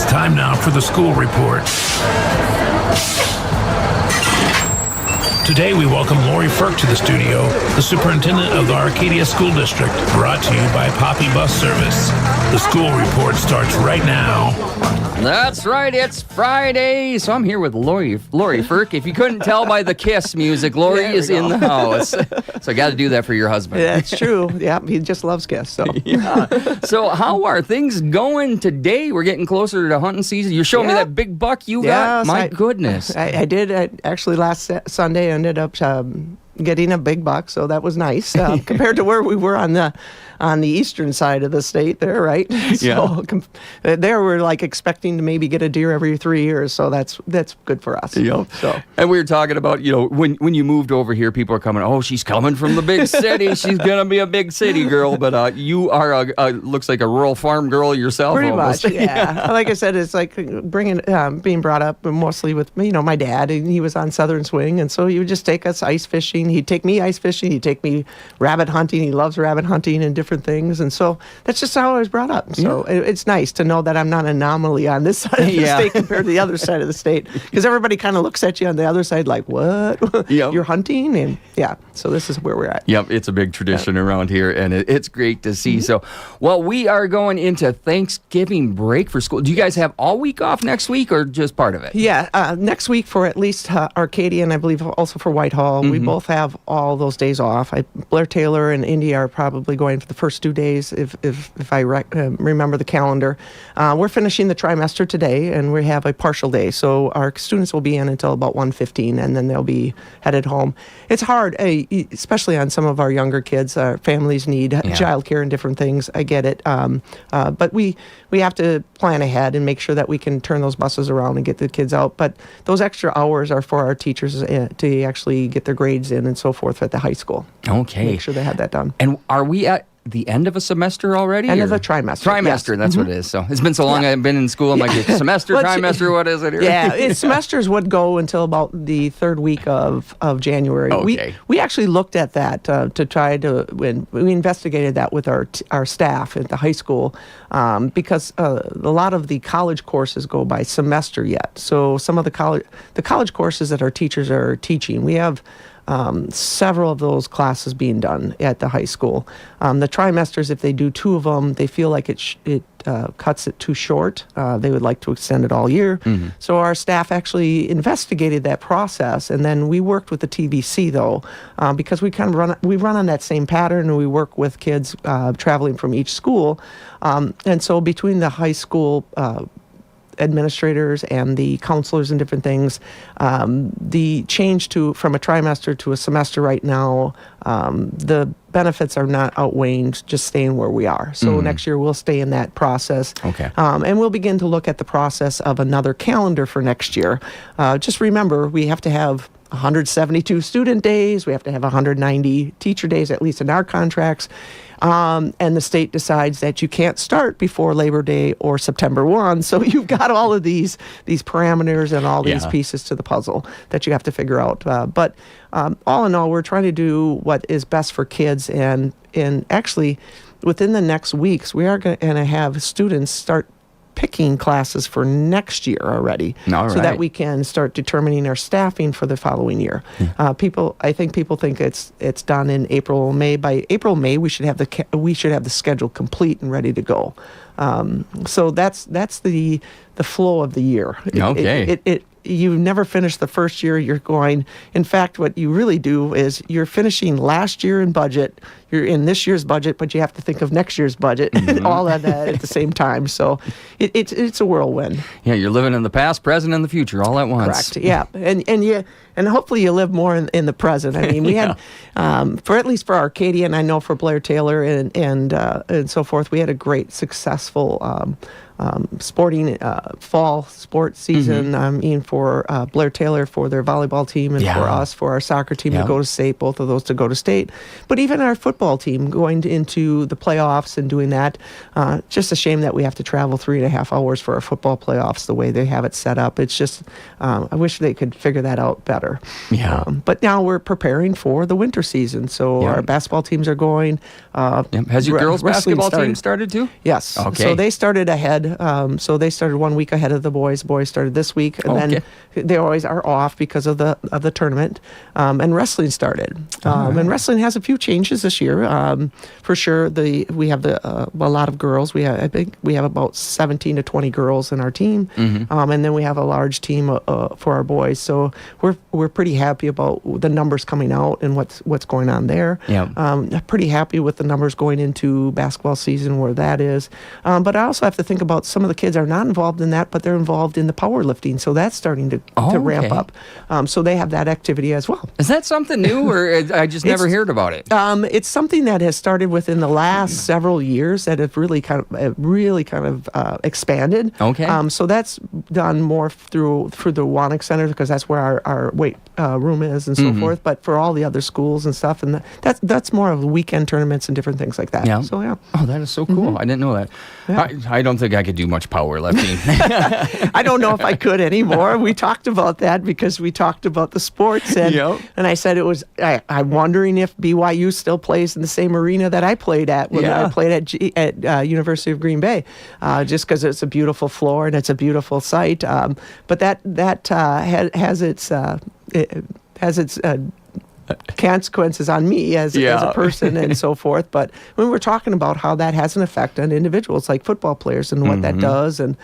It's time now for the school report. Today we welcome Lori Frerk to the studio, the superintendent of the Arcadia School District, brought to you by Poppy Bus Service. The school report starts right now. That's right, it's Friday, so I'm here with Lori Frerk. If you couldn't tell by the Kiss music, Lori is in the house. So I got to do that for your husband. That's true. Yeah, he just loves Kiss. So. Yeah. So how are things going today? We're getting closer to hunting season. You're showing me that big buck you got? My goodness. I did. Actually, last Sunday, I ended up getting a big buck, so that was nice compared to where we were on the eastern side of the state there, right? So there we're like expecting to maybe get a deer every 3 years, so that's good for us. Yep. So, and we were talking about, when you moved over here, people are coming, oh, she's coming from the big city. She's going to be a big city girl, but you are looks like a rural farm girl yourself. Pretty almost. much, yeah. Like I said, it's like being brought up mostly with, my dad, and he was on Southern Swing, and so he would just take us ice fishing. He'd take me ice fishing. He'd take me rabbit hunting. He loves rabbit hunting and different things, and so that's just how I was brought up. So it's nice to know that I'm not an anomaly on this side of the state compared to the other side of the state, because everybody kind of looks at you on the other side like, what? You're hunting? And so this is where we're at. Yep, it's a big tradition around here, and it's great to see. So, well, we are going into Thanksgiving break for school. Do you guys have all week off next week, or just part of it? Yeah, next week for at least Arcadia, and I believe also for Whitehall. We both have all those days off. Blair Taylor and Indy are probably going for the first 2 days, if I remember the calendar. We're finishing the trimester today, and we have a partial day. So our students will be in until about 1:15, and then they'll be headed home. It's hard, especially on some of our younger kids. Our families need childcare and different things. I get it. But we have to plan ahead and make sure that we can turn those buses around and get the kids out. But those extra hours are for our teachers to actually get their grades in and so forth at the high school. Okay. Make sure they have that done. And are we at the end of a semester already? End of a trimester. Trimester, that's what it is. So it's been so long I've been in school. I'm like, semester, trimester, what is it here? Yeah, semesters would go until about the third week of January. Okay. We actually looked at that to try to, when we investigated that with our staff at the high school, because a lot of the college courses go by semester yet. So some of the college courses that our teachers are teaching, we have several of those classes being done at the high school. The trimesters, if they do 2 of them, they feel like it cuts it too short. They would like to extend it all year. So our staff actually investigated that process, and then we worked with the TVC though, because we kind of run on that same pattern, and we work with kids traveling from each school. And so between the high school administrators and the counselors and different things, the change from a trimester to a semester right now, the benefits are not outweighing just staying where we are. So next year we'll stay in that process. Okay. And we'll begin to look at the process of another calendar for next year. Just remember, we have to have 172 student days. We have to have 190 teacher days, at least in our contracts. And the state decides that you can't start before Labor Day or September 1. So you've got all of these parameters and all these pieces to the puzzle that you have to figure out. But all in all, we're trying to do what is best for kids. And actually, within the next weeks, we are going to have students start picking classes for next year already, so that we can start determining our staffing for the following year. I think people think it's done in April, May. By April, May, we should have the schedule complete and ready to go. So that's the flow of the year. You never finish the first year. You're going. In fact, what you really do is you're finishing last year in budget. You're in this year's budget, but you have to think of next year's budget and all of that at the same time. So it's a whirlwind. Yeah, you're living in the past, present, and the future all at once. Correct. Yeah, and hopefully you live more in the present. I mean, we had for at least for Arcadia, and I know for Blair Taylor and so forth, we had a great successful sporting fall sports season. I mean, for Blair Taylor for their volleyball team, and for us for our soccer team to go to state, both of those to go to state. But even our football team going into the playoffs and doing that, just a shame that we have to travel 3.5 hours for our football playoffs the way they have it set up. It's just, I wish they could figure that out better. Yeah. But now we're preparing for the winter season, so our basketball teams are going. Has your girls' basketball team started too? Yes. Okay. So they started ahead started. So they started 1 week ahead of the boys. Boys started this week, and then they always are off because of the tournament. And wrestling started. And wrestling has a few changes this year. For sure, we have a lot of girls. I think we have about 17 to 20 girls in our team, and then we have a large team for our boys. So we're pretty happy about the numbers coming out and what's going on there. Pretty happy with the numbers going into basketball season where that is. But I also have to think about some of the kids are not involved in that, but they're involved in the powerlifting. So that's starting to ramp up. So they have that activity as well. Is that something new, or I just never heard about it? It's something that has started within the last several years that have really kind of expanded. So that's done more through the Wanik Center because that's where our weight room is and so forth. But for all the other schools and stuff, and that's more of weekend tournaments and different things like that. So Oh, that is so cool. I didn't know that. I don't think I could do much powerlifting. I don't know if I could anymore. We talked about that because we talked about the sports, and I said I'm wondering if BYU still plays in the same arena that I played at when I played at University of Green Bay, just because it's a beautiful floor and it's a beautiful site. But that has its consequences on me as a person and so forth. But when we're talking about how that has an effect on individuals like football players and what that does and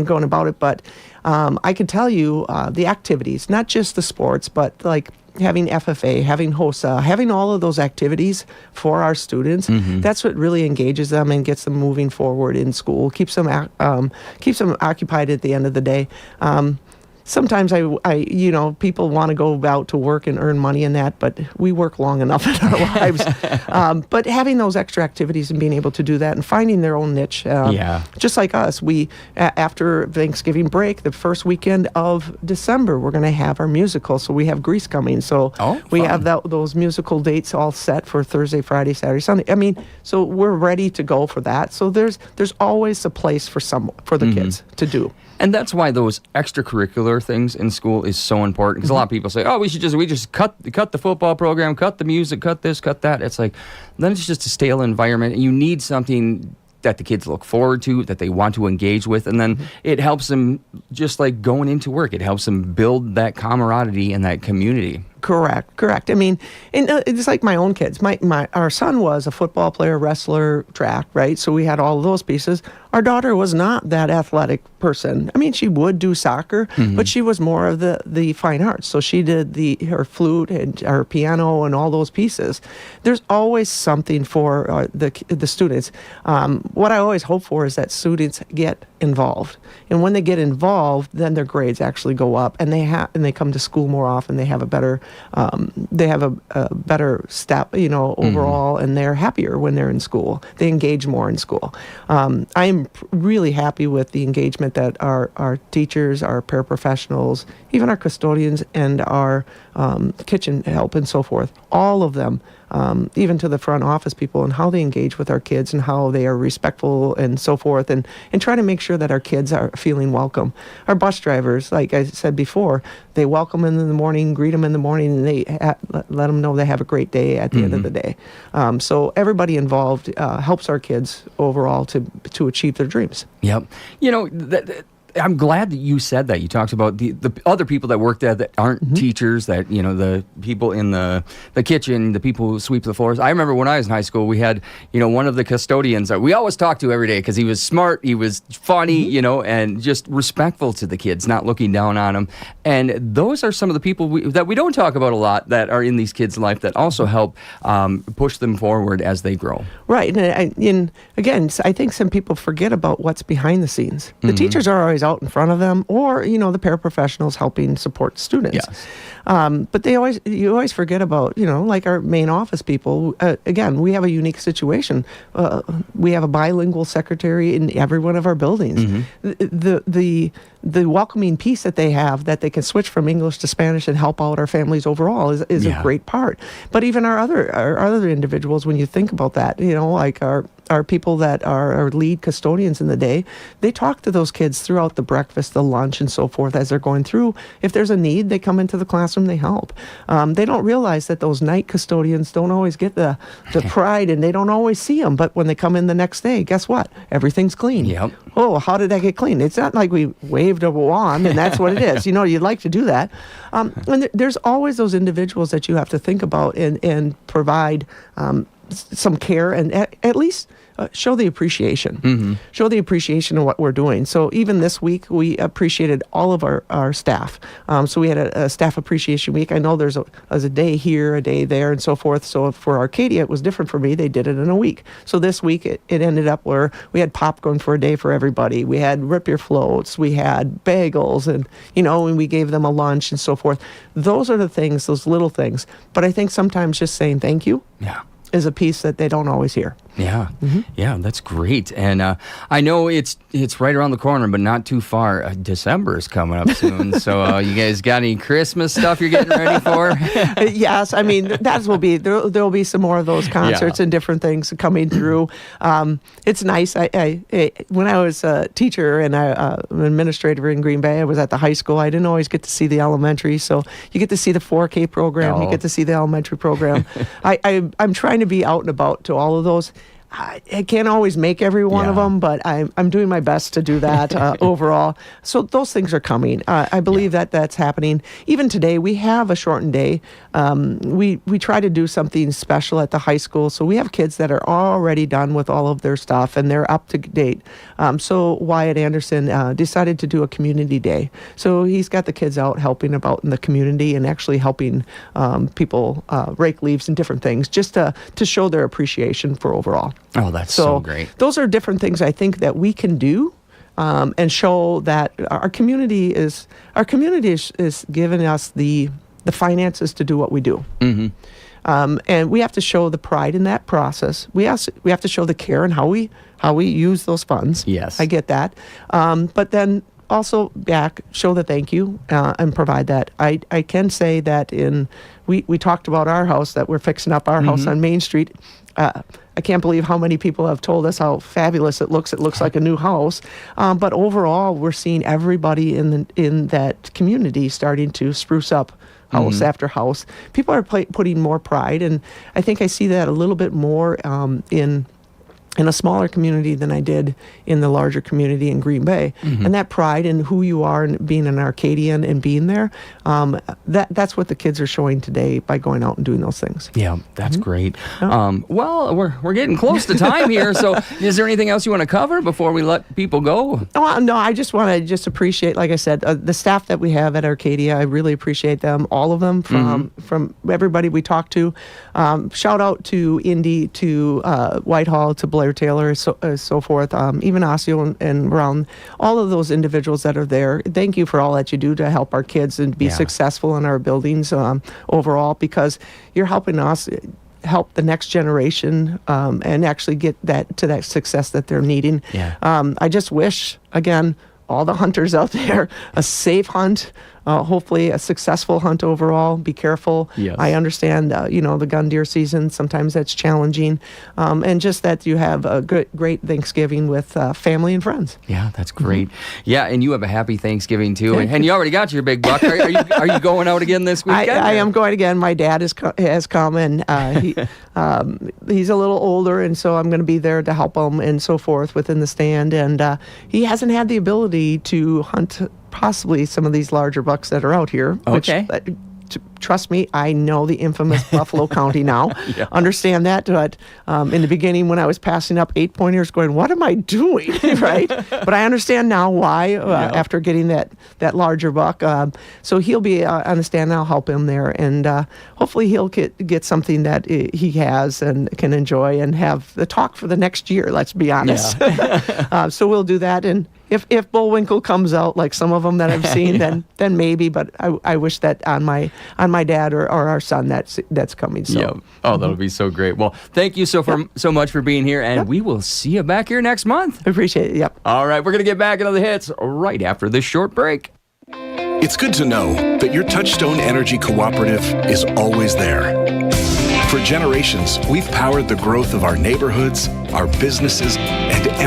going about it. But I can tell you the activities, not just the sports, but like having FFA, having HOSA, having all of those activities for our students, that's what really engages them and gets them moving forward in school, keeps them occupied at the end of the day. Sometimes people want to go out to work and earn money in that, but we work long enough in our lives. But having those extra activities and being able to do that and finding their own niche, just like us, we after Thanksgiving break, the first weekend of December, we're going to have our musical. So we have Grease coming. So we have those musical dates all set for Thursday, Friday, Saturday, Sunday. I mean, so we're ready to go for that. So there's always a place for the kids to do. And that's why those extracurricular things in school is so important. Because a lot of people say, we just cut the football program, cut the music, cut this, cut that. It's like, then it's just a stale environment. And you need something that the kids look forward to, that they want to engage with. And then it helps them, just like going into work, it helps them build that camaraderie and that community. Correct. I mean, and it's like my own kids. Our son was a football player, wrestler, track, right? So we had all of those pieces. Our daughter was not that athletic person. I mean, she would do soccer, but she was more of the fine arts. So she did her flute and her piano and all those pieces. There's always something for the students. What I always hope for is that students get involved, and when they get involved, then their grades actually go up, and they come to school more often. They have a better step, overall, and they're happier when they're in school. They engage more in school. I am really happy with the engagement that our teachers, our paraprofessionals, even our custodians, and our kitchen help and so forth, all of them, even to the front office people, and how they engage with our kids and how they are respectful and so forth, and try to make sure that our kids are feeling welcome. Our bus drivers, like I said before, they welcome them in the morning, greet them in the morning, and they let them know they have a great day at the end of the day. So everybody involved helps our kids overall to achieve their dreams. Yep. I'm glad that you said that. You talked about the other people that work there that aren't teachers, that, the people in the kitchen, the people who sweep the floors. I remember when I was in high school, we had, one of the custodians that we always talked to every day because he was smart, he was funny, and just respectful to the kids, not looking down on them. And those are some of the people that we don't talk about a lot that are in these kids' life that also help push them forward as they grow. Right. And again, I think some people forget about what's behind the scenes. The teachers are always out in front of them, or the paraprofessionals helping support students. Yes. But you always forget about like our main office people. Again, we have a unique situation. We have a bilingual secretary in every one of our buildings. The welcoming piece that they have, that they can switch from English to Spanish and help out our families overall, is a great part. But even our other individuals, when you think about that, like our our people that are our lead custodians in the day, they talk to those kids throughout the breakfast, the lunch, and so forth as they're going through. If there's a need, they come into the classroom, they help. They don't realize that those night custodians don't always get the pride, and they don't always see them. But when they come in the next day, guess what? Everything's clean. Yep. Oh, how did that get clean? It's not like we waved a wand and that's what it is. You'd like to do that. And there's always those individuals that you have to think about and provide some care and at least show the appreciation. Mm-hmm. Show the appreciation of what we're doing. So even this week, we appreciated all of our staff. So we had a staff appreciation week. I know there's a day here, a day there, and so forth. So for Arcadia, it was different for me. They did it in a week. So this week, it ended up where we had popcorn for a day for everybody. We had rip your floats. We had bagels, and and we gave them a lunch and so forth. Those are the things, those little things. But I think sometimes just saying thank you. Yeah. Is a piece that they don't always hear. Yeah, yeah, that's great. And I know it's right around the corner, but not too far. December is coming up soon. So you guys got any Christmas stuff you're getting ready for? Yes, I mean there'll be some more of those concerts and different things coming through. It's nice. I when I was a teacher and an administrator in Green Bay, I was at the high school. I didn't always get to see the elementary, so you get to see the 4K program. You get to see the elementary program. I'm trying to be out and about to all of those. I can't always make every one of them, but I'm doing my best to do that overall. So those things are coming. I believe that that's happening. Even today, we have a shortened day. We try to do something special at the high school. So we have kids that are already done with all of their stuff and they're up to date. So Wyatt Anderson decided to do a community day. So he's got the kids out helping about in the community and actually helping people rake leaves and different things just to show their appreciation for overall. Oh, that's so great. Those are different things I think that we can do and show that our community is giving us the finances to do what we do. Mm-hmm. And we have to show the pride in that process. We have to show the care in how we use those funds. Yes. I get that. But then also show the thank you and provide that. I can say that we talked about our house, that we're fixing up our house on Main Street. I can't believe how many people have told us how fabulous it looks. It looks like a new house. But overall, we're seeing everybody in that community starting to spruce up house after house. People are putting more pride, and I think I see that a little bit more in a smaller community than I did in the larger community in Green Bay. And that pride in who you are and being an Arcadian and being there, that's what the kids are showing today by going out and doing those things. Yeah, that's great. Well, we're getting close to time here, so is there anything else you want to cover before we let people go? No, I just want to appreciate, like I said, the staff that we have at Arcadia. I really appreciate them, all of them, from everybody we talked to. Shout out to Indy, to Whitehall, to Blair Taylor, so forth, even Osseo and around all of those individuals that are there. Thank you for all that you do to help our kids and be successful in our buildings overall, because you're helping us help the next generation and actually get that success that they're needing. I just wish, again, all the hunters out there a safe hunt, hopefully a successful hunt overall. Be careful. Yes. I understand, the gun deer season, sometimes that's challenging. And just that you have a great Thanksgiving with family and friends. Yeah, that's great. Yeah, and you have a happy Thanksgiving too. And you already got your big buck. Are you going out again this weekend? I am going again. My dad has come, and he's a little older, and so I'm going to be there to help him and so forth within the stand. And he hasn't had the ability to hunt possibly some of these larger bucks that are out here. Okay. Which, trust me, I know the infamous Buffalo County now. Understand that. But in the beginning, when I was passing up 8-pointers, going, what am I doing? Right? But I understand now why after getting that larger buck. So he'll be on the stand, and I'll help him there. And hopefully he'll get something that he has and can enjoy and have the talk for the next year, let's be honest. So we'll do that. And if Bullwinkle comes out like some of them that I've seen, then maybe. But I wish that on my dad or our son that's coming. So. Oh, that'll be so great. Well, thank you so much for being here, and we will see you back here next month. I appreciate it. Yep. All right, we're gonna get back into the hits right after this short break. It's good to know that your Touchstone Energy Cooperative is always there. For generations, we've powered the growth of our neighborhoods, our businesses, and every